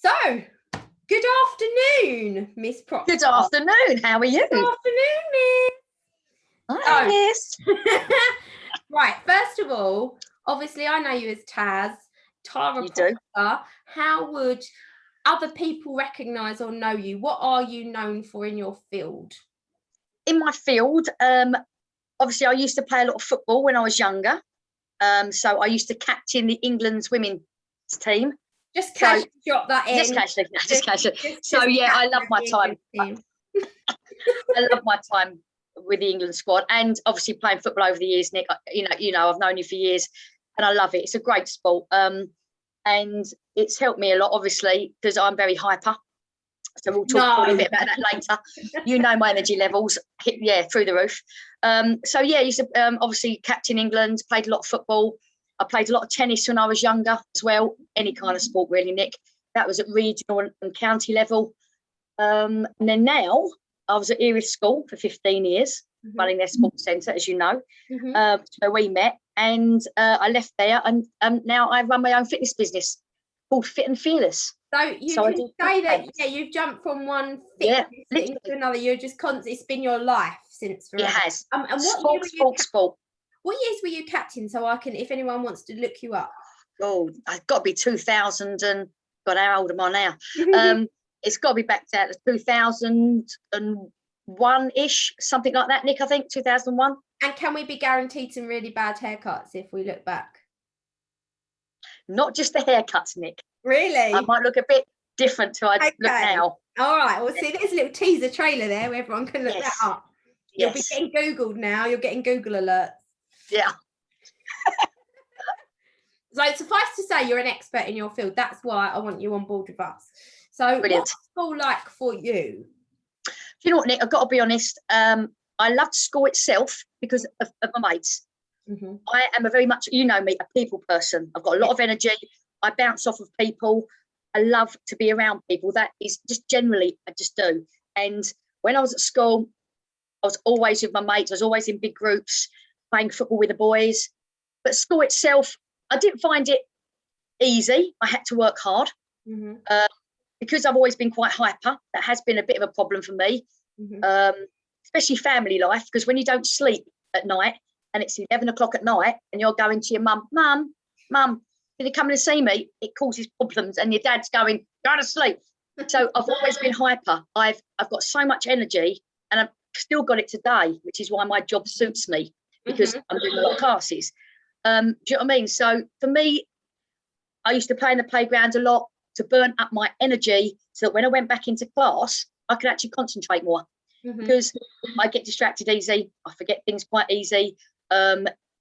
So, good afternoon, Miss Proctor. Good afternoon. How are you? Good afternoon, Miss. Hi, Miss. Right, first of all, obviously I know you as Taz, Tara You Proctor. do. How would other people recognise or know you? What are you known for in your field? In my field, obviously I used to play a lot of football when I was younger. So I used to captain the England's women's team. Just casually drop that in. Just casually. So yeah, I love my time. I love my time with the England squad, and obviously playing football over the years, Nick. You know, I've known you for years, and I love it. It's a great sport, and it's helped me a lot, obviously, because I'm very hyper. So we'll talk probably a bit about that later. You know my energy levels, through the roof. So yeah, I used to obviously captain England, played a lot of football. I played a lot of tennis when I was younger as well. Any kind of sport really, Nick. That was at regional and county level. And then now I was at Erith School for 15 years, running their sports centre, as you know, where we met. And I left there, and now I run my own fitness business called Fit and Fearless. So you can say that, you've jumped from one fitness thing to another. You're just constant. It's been your life since forever. It has. And Sport. What years were you captain? So I can, if anyone wants to look you up. Oh, I've got to be 2000 and God, how old am I now? It's got to be back to 2001-ish, something like that, Nick. I think 2001. And can we be guaranteed some really bad haircuts if we look back? Not just the haircuts, Nick. Really? I might look a bit different to I look now. All right. Well, see, there's a little teaser trailer there where everyone can look that up. You'll be getting Googled now. You're getting Google alerts. Yeah. So suffice to say, you're an expert in your field. That's why I want you on board with us. So what's school like for you? Do you know what, Nick? I've got to be honest. I loved school itself because of my mates. I am a very much, you know me, a people person. I've got a lot of energy. I bounce off of people. I love to be around people. That is just generally, I just do. And when I was at school, I was always with my mates. I was always in big groups, playing football with the boys. But school itself, I didn't find it easy. I had to work hard. Because I've always been quite hyper. That has been a bit of a problem for me, especially family life, because when you don't sleep at night and it's 11 o'clock at night and you're going to your mum, can you come and see me? It causes problems, and your dad's going, go to sleep. So I've always been hyper. I've got so much energy, and I've still got it today, which is why my job suits me, because I'm doing a lot of classes. Do you know what I mean? So for me, I used to play in the playground a lot to burn up my energy so that when I went back into class, I could actually concentrate more, because I get distracted easy. I forget things quite easy.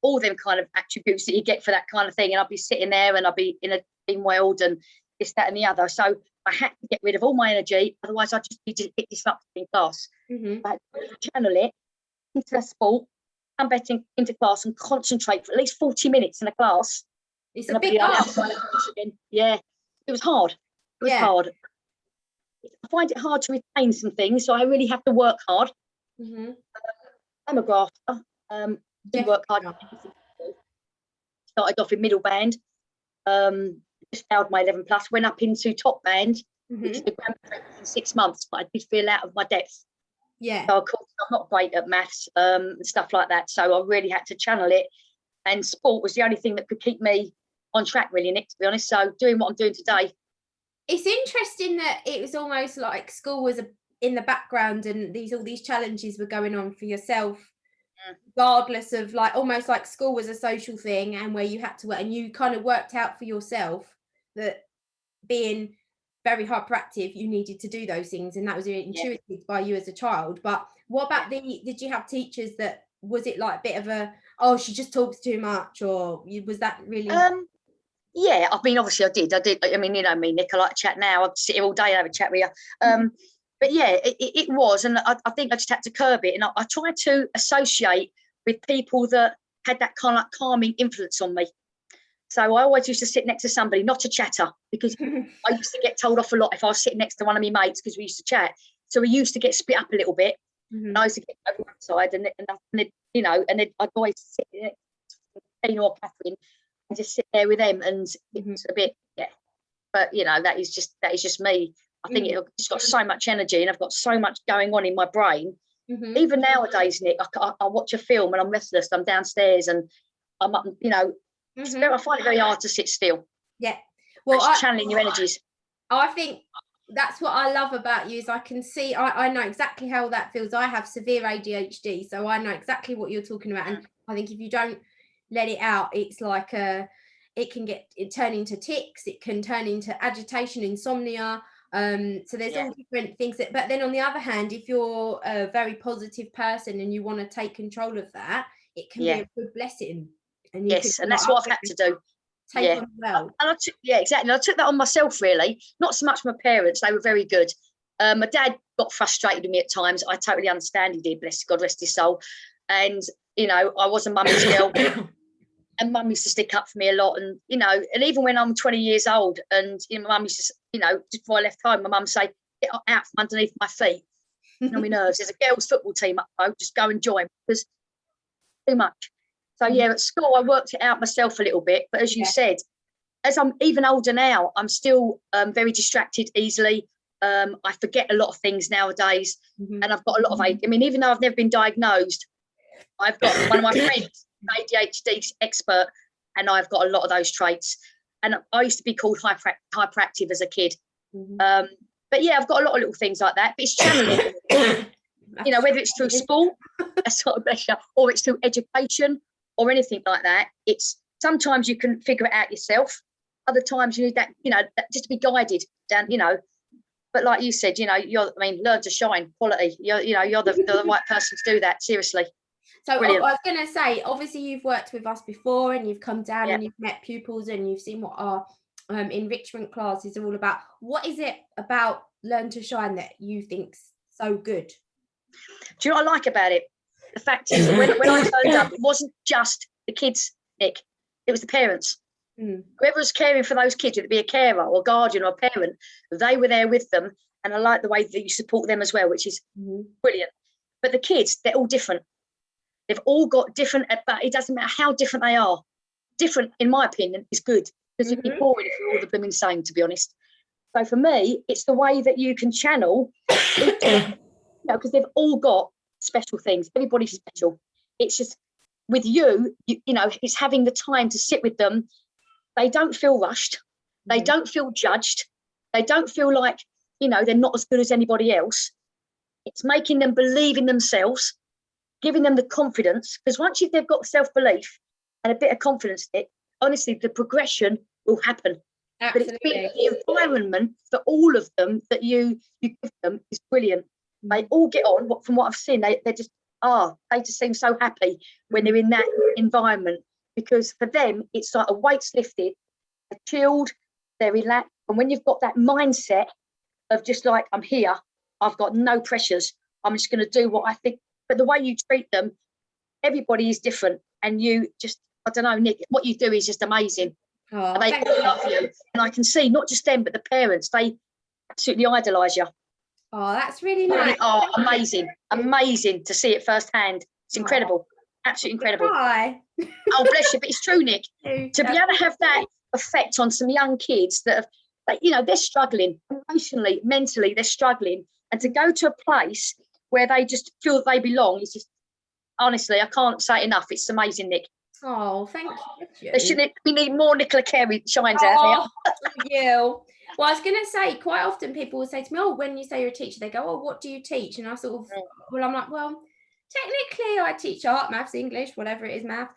All them kind of attributes that you get for that kind of thing. And I'll be sitting there and I'll be in a being welled and this, that and the other. So I had to get rid of all my energy. Otherwise, I'd just be a bit disrupted in class. I had to channel it into a sport, come back into class and concentrate for at least 40 minutes in a class. It's a big ask. Yeah, it was hard. It was hard. I find it hard to retain some things, so I really have to work hard. I'm a grafter. Did work hard. Started off in middle band. Just failed my 11 plus. Went up into top band, which is the grand in 6 months, but I did feel out of my depth. Yeah. So of course I'm not great at maths and stuff like that. So I really had to channel it, and sport was the only thing that could keep me on track, really, Nick, to be honest. So doing what I'm doing today. It's interesting that it was almost like school was in the background, and all these challenges were going on for yourself, regardless of, like, almost like school was a social thing, and where you had to work, and you kind of worked out for yourself that being very hyperactive, you needed to do those things, and that was intuited by you as a child. But what about did you have teachers that, was it like a bit of a, oh, she just talks too much, or was that really? Yeah, I mean, obviously I did. I mean, you know me, Nick, I like to chat now. I'd sit here all day and have a chat with you. But yeah, it was. And I think I just had to curb it. And I tried to associate with people that had that kind of like calming influence on me. So I always used to sit next to somebody, not to chatter, because I used to get told off a lot if I was sitting next to one of my mates, because we used to chat. So we used to get split up a little bit. And I used to get over one side, and you know, and I'd always sit next to Tina or Catherine and just sit there with them, and it was a bit, but you know, that is just me. I think it's just got so much energy, and I've got so much going on in my brain. Even nowadays, Nick, I watch a film and I'm restless. I'm downstairs and I'm up, you know, I find it very hard to sit still. Yeah. Well, channeling your energies. I think that's what I love about you is I can see, I know exactly how that feels. I have severe ADHD, so I know exactly what you're talking about. And I think if you don't let it out, it's like it can turn into tics, it can turn into agitation, insomnia. So there's all different things but then on the other hand, if you're a very positive person and you want to take control of that, it can be a good blessing. And and that's what I've had to do. Take on well. And exactly. I took that on myself, really. Not so much my parents; they were very good. My dad got frustrated with me at times. I totally understand. He did. Bless God, rest his soul. And you know, I was a mummy's girl. And mum used to stick up for me a lot, and you know, and even when I'm 20 years old, and you know, my mum used to, you know, just before I left home, my mum say, "Get out from underneath my feet." You know, my nerves. There's a girls' football team up, though. Just go and join because too much. So at school I worked it out myself a little bit, but as you said, as I'm even older now, I'm still very distracted easily. I forget a lot of things nowadays, and I've got a lot of I mean, even though I've never been diagnosed, I've got one of my friends. ADHD expert, and I've got a lot of those traits, and I used to be called hyperactive as a kid. But I've got a lot of little things like that, but it's channeling. You know, whether it's through sport or it's through education or anything like that, it's sometimes you can figure it out yourself, other times you need that, you know, just to be guided down, you know. But like you said, you know, learn to shine, quality, you're the right person to do that, seriously. So brilliant. I was going to say, obviously you've worked with us before and you've come down and you've met pupils and you've seen what our enrichment classes are all about. What is it about Learn to Shine that you think's so good? Do you know what I like about it? The fact is, when I turned up, it wasn't just the kids, Nick. It was the parents. Whoever was caring for those kids, whether it be a carer or guardian or parent, they were there with them. And I like the way that you support them as well, which is brilliant. But the kids, they're all different. They've all got different, but it doesn't matter how different they are. Different, in my opinion, is good, because it'd be boring if you're all the blooming same, to be honest. So for me, it's the way that you can channel, because they've all got special things. Everybody's special. It's just with you, you know, it's having the time to sit with them. They don't feel rushed. They don't feel judged. They don't feel like, you know, they're not as good as anybody else. It's making them believe in themselves, giving them the confidence, because once they've got self-belief and a bit of confidence, honestly, the progression will happen. Absolutely. But it's the environment for all of them that you give them is brilliant. They all get on. From what I've seen, they just seem so happy when they're in that environment, because for them it's like a weight's lifted, they're chilled, they're relaxed, and when you've got that mindset of just like, I'm here, I've got no pressures, I'm just going to do what I think. But the way you treat them, everybody is different, and you just, I don't know, Nick, what you do is just amazing. And they all love you, and I can see not just them but the parents, they absolutely idolise you. Oh, that's really nice. Oh, amazing to see it firsthand. It's incredible, absolutely incredible. Hi. Oh, bless you, but it's true, Nick. To be able to have that effect on some young kids that have, you know, they're struggling emotionally, mentally, they're struggling, and to go to a place where they just feel that they belong is just, honestly, I can't say it enough. It's amazing, Nick. Oh, thank you. We need more Nicola Carey shines out there. Thank you. Well, I was going to say, quite often people will say to me, oh, when you say you're a teacher, they go, oh, what do you teach? And I sort of, well, I'm like, well, technically I teach art, maths, English, whatever it is, math.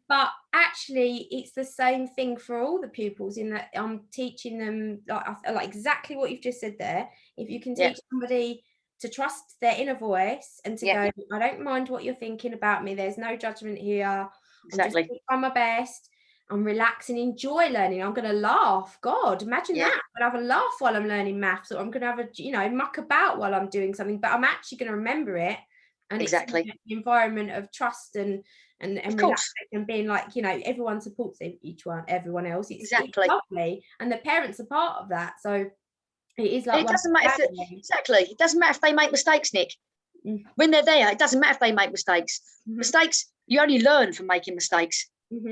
But actually it's the same thing for all the pupils, in that I'm teaching them like exactly what you've just said there. If you can teach somebody to trust their inner voice and to go, I don't mind what you're thinking about me. There's no judgment here. Exactly. I'm just trying my best. I'm relax and enjoy learning. I'm going to laugh. God, imagine that. I'm going to have a laugh while I'm learning maths, or I'm going to have a, you know, muck about while I'm doing something, but I'm actually going to remember it. And it's the environment of trust and relaxing and being like, you know, everyone supports everyone else. It's lovely. And the parents are part of that. So it is like, it doesn't matter it doesn't matter if they make mistakes, Nick. When they're there, it doesn't matter if they make mistakes. Mistakes, you only learn from making mistakes.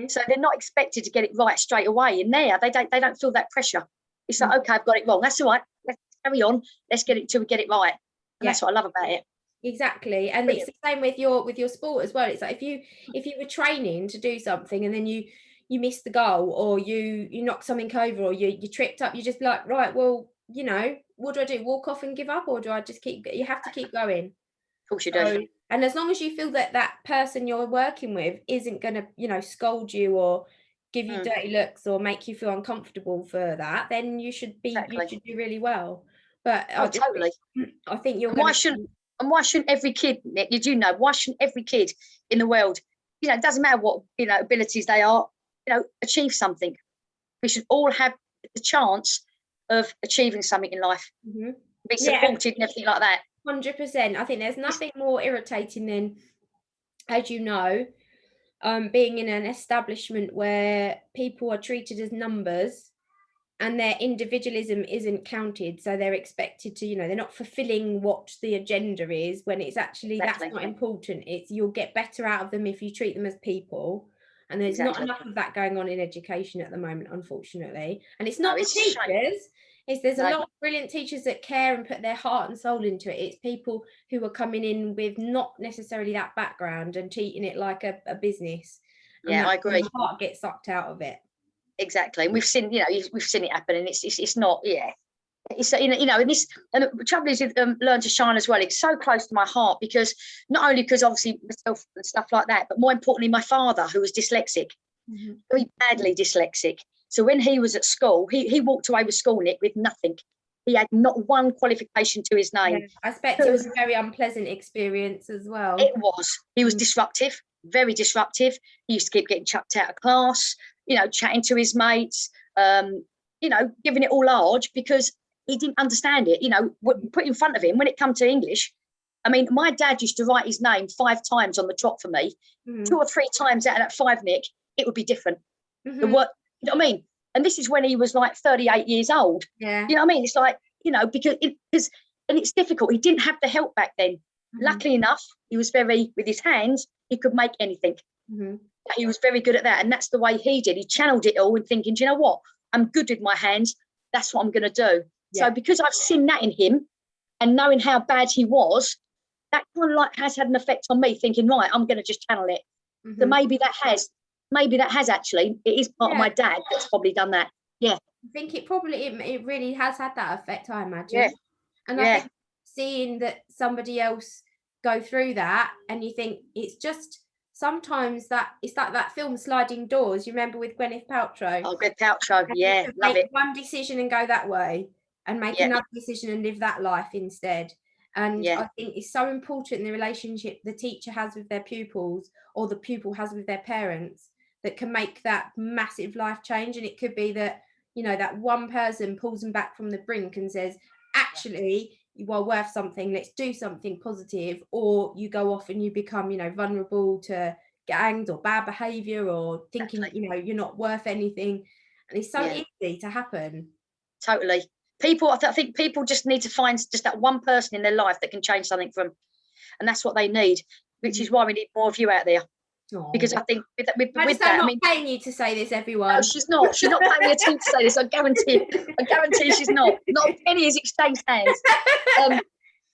So they're not expected to get it right straight away. In there, they don't feel that pressure. It's like, okay, I've got it wrong. That's all right. Let's carry on. Let's get it till we get it right. And that's what I love about it. Exactly. And Brilliant. It's the same with your sport as well. It's like if you were training to do something and then you missed the goal, or you knocked something over, or you tripped up, you just like, right, well, you know, what do? Walk off and give up, or do I just you have to keep going? Of course you do. And as long as you feel that person you're working with isn't going to, you know, scold you or give you dirty looks or make you feel uncomfortable for that, then you should do really well. But totally. I think you're and why shouldn't every kid, Nick, did you know, why shouldn't every kid in the world, you know, it doesn't matter what, you know, abilities they are, you know, achieve something. We should all have the chance of achieving something in life. Be supported and everything like that. 100%. I think there's nothing more irritating than, as you know, being in an establishment where people are treated as numbers and their individualism isn't counted, so they're expected to, you know, they're not fulfilling what the agenda is, when it's actually that's not important. It's you'll get better out of them if you treat them as people, and there's not enough of that going on in education at the moment, unfortunately. And it's not the teachers, there's a lot of brilliant teachers that care and put their heart and soul into it. It's people who are coming in with not necessarily that background and treating it like a business. Yeah, I agree. The heart gets sucked out of it. Exactly, and we've seen, you know, we've seen it happen, and it's not, it's, you know, and this, and the trouble is with Learn to Shine as well. It's so close to my heart, because not only because obviously myself and stuff like that, but more importantly, my father, who was dyslexic, very badly dyslexic. So when he was at school, he walked away with school, Nick, with nothing. He had not one qualification to his name. I expect it was a very unpleasant experience as well. It was. He was disruptive, very disruptive. He used to keep getting chucked out of class, you know, chatting to his mates, you know, giving it all large because he didn't understand it. You know, put in front of him when it come to English. I mean, my dad used to write his name 5 times on the trot for me. 2 or 3 times out of that 5, Nick, it would be different. The work, you know what I mean? And this is when he was like 38 years old. Yeah. You know what I mean? It's like, you know, because and it's difficult. He didn't have the help back then. Luckily enough, he was very, with his hands, he could make anything. He was very good at that. And that's the way he did. He channeled it all and thinking, do you know what? I'm good with my hands. That's what I'm going to do. Yeah. So because I've seen that in him and knowing how bad he was, that kind of like has had an effect on me, thinking, right, I'm going to just channel it. So maybe that has actually, it is part of my dad that's probably done that. Yeah. I think it really has had that effect, I imagine. Yeah. And I think seeing that somebody else go through that, and you think it's just sometimes that it's like that film Sliding Doors, you remember, with Gwyneth Paltrow? Oh, Gwyneth Paltrow, yeah, love it. One decision and go that way, and make another decision and live that life instead. And I think it's so important in the relationship the teacher has with their pupils, or the pupil has with their parents, that can make that massive life change. And it could be that, you know, that one person pulls them back from the brink and says, actually, you are worth something, let's do something positive. Or you go off and you become, you know, vulnerable to gangs or bad behavior, or thinking, you know, you're not worth anything. And it's so easy to happen. Totally. I think people just need to find just that one person in their life that can change something for them. And that's what they need, which is why we need more of you out there. Because I think with that, I'm not paying you to say this, everyone. No, she's not paying me a team to say this. I guarantee she's not a penny is exchanged hands.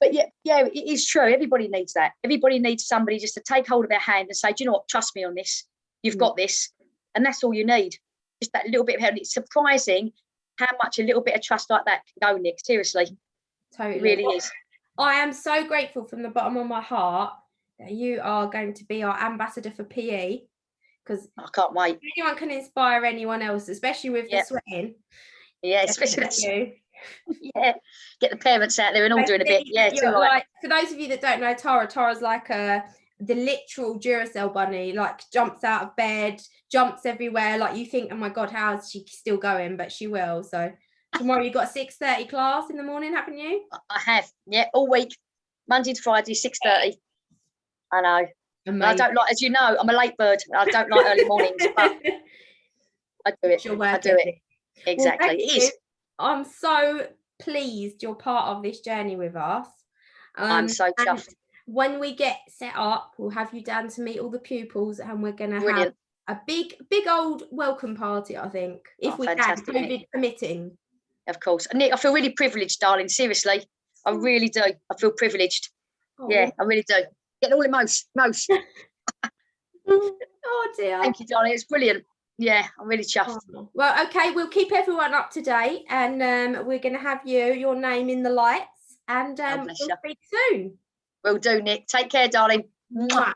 But yeah, it is true. Everybody needs that. Everybody needs somebody just to take hold of their hand and say, do you know what, trust me on this, you've got this. And that's all you need, just that little bit of help. It's surprising how much a little bit of trust like that can go, Nick. Seriously. Totally. It really is. I am so grateful from the bottom of my heart that you are going to be our ambassador for PE, because I can't wait. Anyone can inspire anyone else, especially with the sweating. Yeah, especially yeah. Get the parents out there and all doing a bit. Yeah, too right. Like, for those of you that don't know Tara's like the literal Duracell bunny, like jumps out of bed, jumps everywhere, like you think, oh my God, how is she still going? But she will. So tomorrow you've got a 6:30 class in the morning, haven't you? I have, all week, Monday to Friday, 6:30. I know. I don't like, as you know, I'm a late bird. I don't like early mornings, but I do it. I do it. Exactly. Well, it is. I'm so pleased you're part of this journey with us. I'm so chuffed. When we get set up, we'll have you down to meet all the pupils, and we're going to have a big old welcome party, I think, if we can, COVID permitting. of course. And Nick, I feel really privileged, darling. Seriously, I really do. I feel privileged. Oh. Yeah, I really do. Getting all emotion. Oh dear. Thank you, darling. It's brilliant. Yeah, I'm really chuffed. Oh. Well, okay, we'll keep everyone up to date, and we're going to have your name in the lights, and we'll speak soon. Will do, Nick. Take care, darling. Mwah.